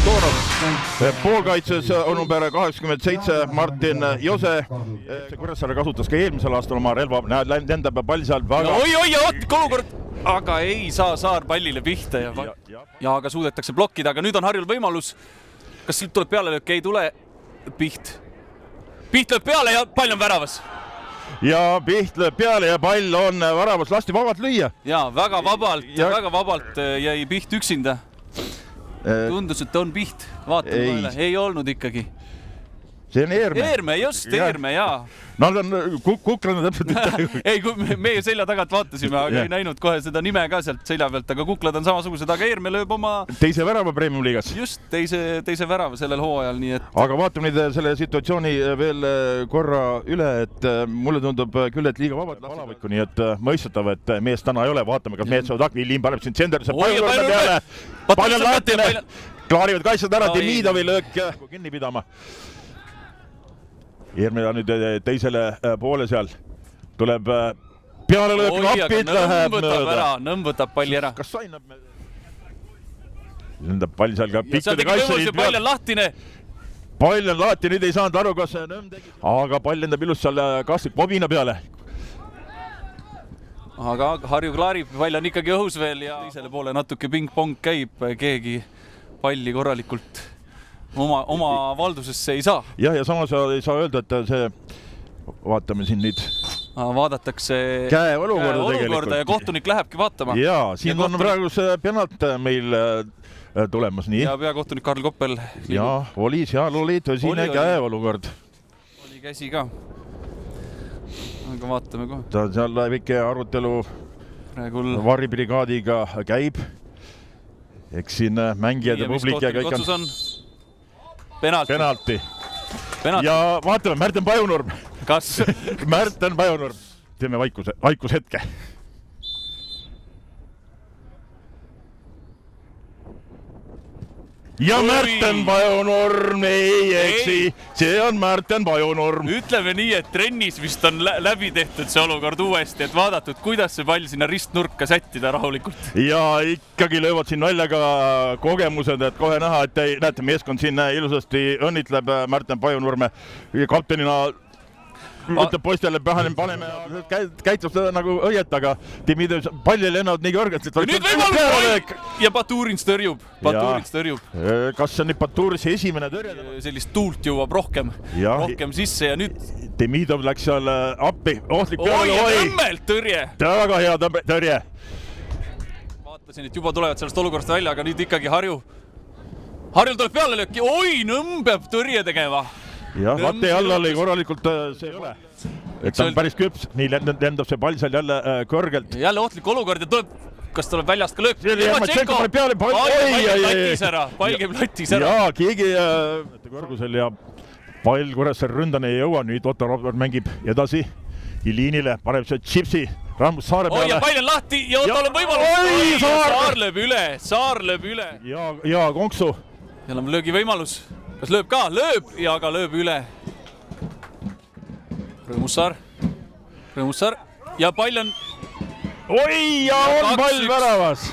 Toorov. Poolkaitses on number 87 Martin Jose. Kuressaare kasutas ka eelmisel aastal oma relva. Lendab pall seal väga... Oot, olukord! Aga ei saa Saar pallile pihta ja aga suudetakse blokkida, aga nüüd on Harjul võimalus. Kas siit tuleb peale löök? Ei tule. Piht lööb peale ja pall on väravas. Ja Piht lööb peale ja pall on väravas. Lasti vabalt lüüa. Ja väga vabalt jäi Piht üksinda. Tundus, et on Piht. Vaatame üle. Ei olnud ikkagi. See on Eerme. Eerme, jaa. No ta on Kuklane täpselt mitte. Ei, meie selja tagant vaatasime, aga ei näinud kohe seda nime ka sealt selja pealt, aga Kuklad on samasugused, aga Eerme lööb oma... Teise värava Premium liigas. Just, teise värava sellel hooajal, nii et... Aga vaatame nüüd selle situatsiooni veel korra üle, et mulle tundub küll, et liiga vabalt alavikku, nii et mõistatav, et mees täna ei ole. Vaatame, kas mees saavad akni, Liim paneb siin tsenderisse pallurme peale. Pall on lahtine. Klaarivad kaitsjad ära, Demidovi löök kinni pidama. Eerme nüüd teisele poole seal tuleb peale löök, napid läheb mööda. Nõmm võtab palli ära. Kas sainab? Lendab pall seal ka pikkade kaitseliin peal. Pall on lahtine. Pall on lahtine, nüüd ei saanud aru, kas Nõmm tegi. Aga pall lendab ilus seal kastik Bobina peale. Aga Harju klaarib, pall on ikkagi õhus veel ja teisele poole natuke ping-pong käib, keegi palli korralikult oma valdusesse ei saa. Ja samas ei saa öelda, et see, vaatame siin nüüd. Vaadatakse käe olukorda ja kohtunik lähebki vaatama. Ja, siin on praegu see penalt meil tulemas, nii. Ja peakohtunik Karl Koppel. Ja, seal oli tõsine käe olukord. Oli käsi ka. Aga vaatame kohe. Ta seal väike arutelu varibrigaadiga käib. Eks siin mängijad ja publik ja kõik on... Penalti. Ja vaatame, Märten Pajunurm. Kas? Märten Pajunurm. Teeme vaikushetke. Ja Märten Pajunurm ei eksi. See on Märten Pajunurm. Ütleme nii, et trennis vist on läbi tehtud see olukord uuesti, et vaadatud, kuidas see pall sinna ristnurka sättida rahulikult. Ja ikkagi löövad siin välja ka kogemused, et kohe näha, et näete, meeskond siin ilusasti õnnitleb Märten Pajunurme kaptenina. Ütleb poistele, paneme, käitab seda nagu õiet, aga Demidovi palli lennavad nii kõrgelt. Nüüd võimalus! Ja Baturins tõrjub. Kas see on nüüd Baturis esimene tõrje? Sellist tuult jõuab rohkem sisse ja nüüd... Demidov läks seal appi, ohtlik peale. Ja tõmmelt tõrje! Väga hea tõrje. Vaatasin, et juba tulevad sellest olukorrast välja, aga nüüd ikkagi Harjul tuleb peale lööki. Nõmm peab tõrje tegema. Ja, vatte all oli korralikult see ei ole. Et ta on päris küps. Nii lendab see pall seal jälle kõrgelt. Jälle ohtlik olukord ja kas tuleb väljast ka löök? Pall käib latis ära. Ja, keegi kõrgusel ja pall Kuressaare ründane ei jõua. Nüüd Otto Robert mängib edasi. Iliinile paneb see Chipsi Rammus Saare peale. Ja pall on lahti ja Ottol on võimalus. Saar lööb üle. Ja Konksu. Jälle on löögi võimalus. Kas lööb ka? Lööb ja aga lööb üle. Rõõmussaar. Ja pall on... Ja on pall väravas.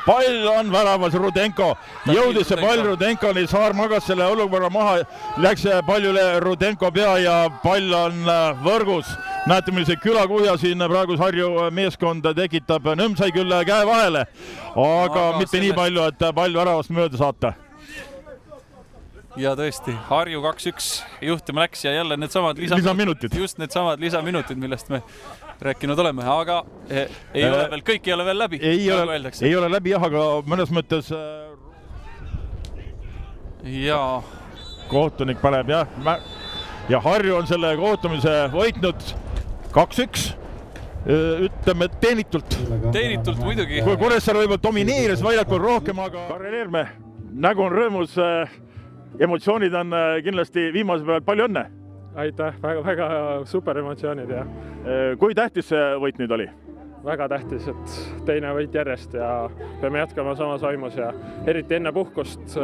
Pall on väravas Rudenko. Jõudis see pall Rudenkoni, Saar magas selle olukorra maha. Läks pall üle Rudenko pea ja pall on võrgus. Näete, millise külakuhja siin praegu Harju meeskond tekitab. Nõmm sai küll käe vahele, aga mitte nii palju, et pall väravast mööda saata. Ja tõesti, Harju 2-1 juhtima läks ja jälle needsamad lisaminutid. Just needsamad lisaminutid, millest me rääkinud oleme, aga kõik ei ole veel läbi. Ei ole läbi, aga mõnes mõttes kohtunik paneb ja Harju on selle kohtumise võitnud 2-1. Ütleme teenitult. Teenitult muidugi. Kui Kuressaare võib-olla domineeris väljakul rohkem, aga Karel Eerme nägu on rõõmus. Emotsioonid on kindlasti viimase peal, palju õnne. Aitäh, väga super emotsioonid. Kui tähtis see võit nüüd oli? Väga tähtis, et teine võit järjest ja peame jätkama samas vaimus ja eriti enne puhkust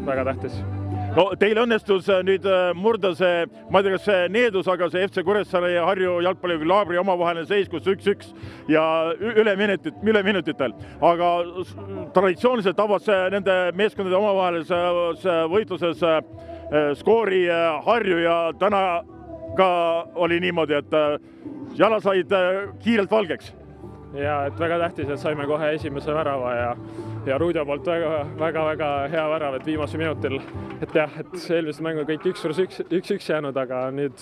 väga tähtis. no teil õnnestus nüüd murda see, ma ei tea, kas see needus, aga see FC Kuressaare ja Harju jalgpalliklaabri omavaheline seis, kus 1-1 ja üle minutitel. Aga traditsiooniliselt tabas nende meeskondade omavahelises võitluses skoori Harju ja täna ka oli niimoodi, et jala said kiirelt valgeks. Ja et väga tähtis, et saime kohe esimese värava ja Ruudio poolt väga hea värav, et viimasel minutil, et jah, et eelmised mängu kõik 1-1 jäänud, aga nüüd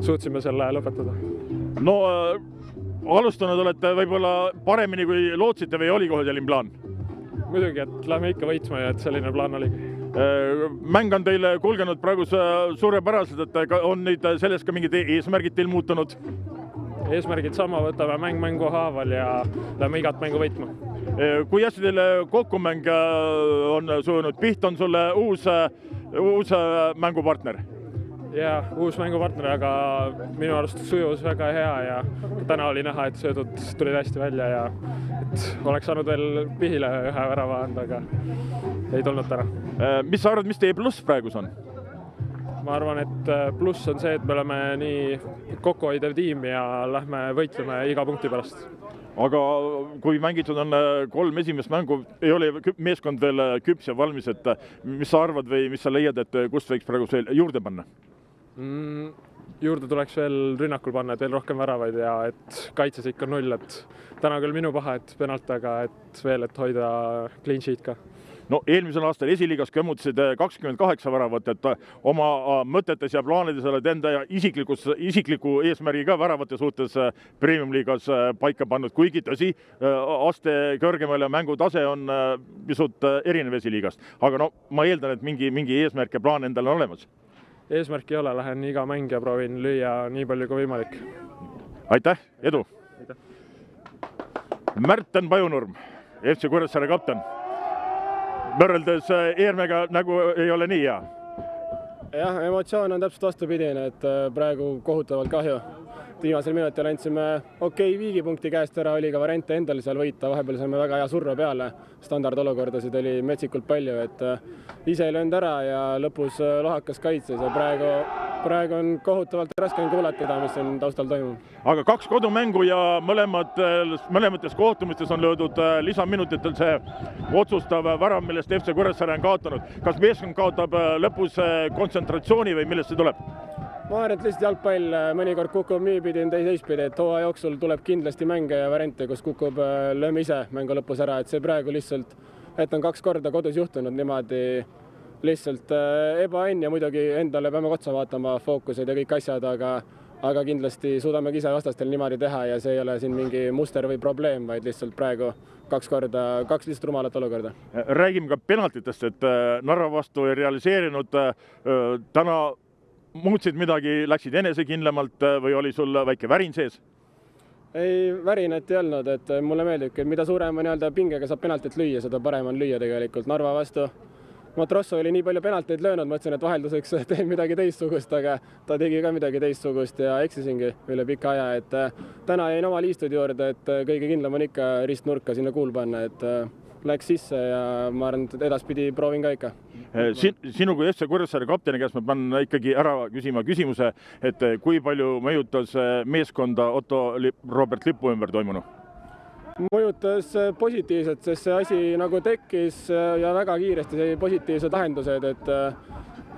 suutsime selle lõpetada. No alustanud olete võib-olla paremini kui lootsite või oli kohe selline plaan? Muidugi, et lähme ikka võitma ja et selline plaan oligi. Mäng on teile kulgenud praegu suurepäraselt, et on nüüd sellest ka mingid eesmärgid teil muutunud? Eesmärgid sama, võtame mängu haaval ja lähme igat mängu võitma. Kui hästi teile kokkumäng on sujunud? Piht on sulle uus mängupartner? Ja uus mängupartner, aga minu arust sujus väga hea ja täna oli näha, et söödud tulid hästi välja ja et oleks saanud veel Pihile ühe värava anda, aga ei tulnud täna. Mis sa arvad, mis teie pluss praegus on? Ma arvan, et pluss on see, et me oleme nii kokkuhoidev tiim ja lähme võitleme iga punkti pärast. Aga kui mängitud on 3 esimest mängu, ei ole meeskond veel küps ja valmis, et mis sa arvad või mis sa leiad, et kust võiks praegu juurde panna? Juurde tuleks veel rünnakul panna, et veel rohkem väravaid ja et kaitses ikka 0, et täna küll minu paha, et penalt, aga et veel, et hoida clean sheet ka. No eelmisel aastal esiliigas kömmutasid 28 väravat, et oma mõtetes ja plaanides oled enda isikliku eesmärgi ka väravate suhtes premium-liigas paika pannud, kuigi tõsi, aste kõrgemal ja mängutase on pisut erinev esiliigast. Aga no ma eeldan, et mingi eesmärk ja plaan endal on olemas. Eesmärk ei ole, lähen iga mäng ja proovin lüüa nii palju kui võimalik. Aitäh, edu! Märten Pajunurm, FC Kuressaare kapten. Võrreldes Eermega nagu ei ole nii hea? Jah, emotsioon on täpselt vastupidine, et praegu kohutavalt kahju. Viimasel minutil andsime viigipunkti käest ära, oli ka variante endal seal võita, vahepeal saime väga hea surra peale. Standardolukordasid oli metsikult palju, et ise ei löönud ära ja lõpus lohakas kaitses ja praegu on kohutavalt raske kuulata, mis on taustal toimub. Aga 2 kodumängu ja mõlemates kohtumistes on löödud lisaminutitel see otsustav värav, millest FC Kuressaare on kaotanud. Kas meeskond kaotab lõpus kontsentratsiooni või millest see tuleb? Ma arvan, et lihtsalt jalgpall mõnikord kukub niipidi, teispidi, et hooaja jooksul tuleb kindlasti mänge ja variante, kus kukub lööme ise mängu lõpus ära, et see praegu lihtsalt, et on 2 korda kodus juhtunud niimoodi lihtsalt ebaõnn ja muidugi endale peame otsa vaatama fookused ja kõik asjad, aga kindlasti suudame ise vastastel niimoodi teha ja see ei ole siin mingi muster või probleem, vaid lihtsalt praegu 2 lihtsalt rumalat olukorda. Räägime ka penaltitest, et Narva vastu ei realiseerinud täna muutsid midagi, läksid enesekindlamalt või oli sul väike värin sees? Ei, värinat ei olnud, et mulle meeldib, et mida suurema pingega saab penaltit lüüa, seda parem on lüüa tegelikult. Narva vastu Matrosso oli nii palju penalteid löönud, mõtlesin, et vahelduseks teen midagi teistsugust, aga ta tegi ka midagi teistsugust ja eksisingi üle pika aja, et täna jäin oma liistud juurde, et kõige kindlam on ikka ristnurka sinna kuul panna, et läks sisse ja ma arvan, et edaspidi proovin ka ikka. Sinu kui FC Kuressaare kapteni käest ma panen ikkagi ära küsima küsimuse, et kui palju mõjutas meeskonda Otto Robert Lipu ümber toimunu? Mõjutas positiivselt, sest see asi nagu tekkis ja väga kiiresti sai positiivsed lahendused,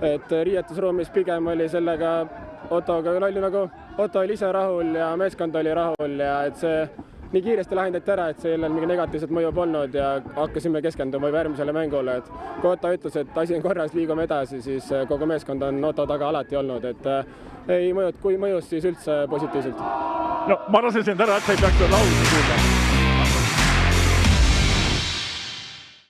et riietusruumis pigem oli sellega Ottoga Otto oli ise rahul ja meeskond oli rahul ja et see nii kiiresti lahendati ära, et see ei ole mingi negatiivset mõju polnud ja hakkasime keskenduma järgmisele mängule, et kui Otto ütles, et asi on korras, liigume edasi, siis kogu meeskond on Otto taga alati olnud, et ei mõjud, kui mõjus, siis üldse positiivselt. No ma lasen sind ära, et sa ei peaks laulu kuulda.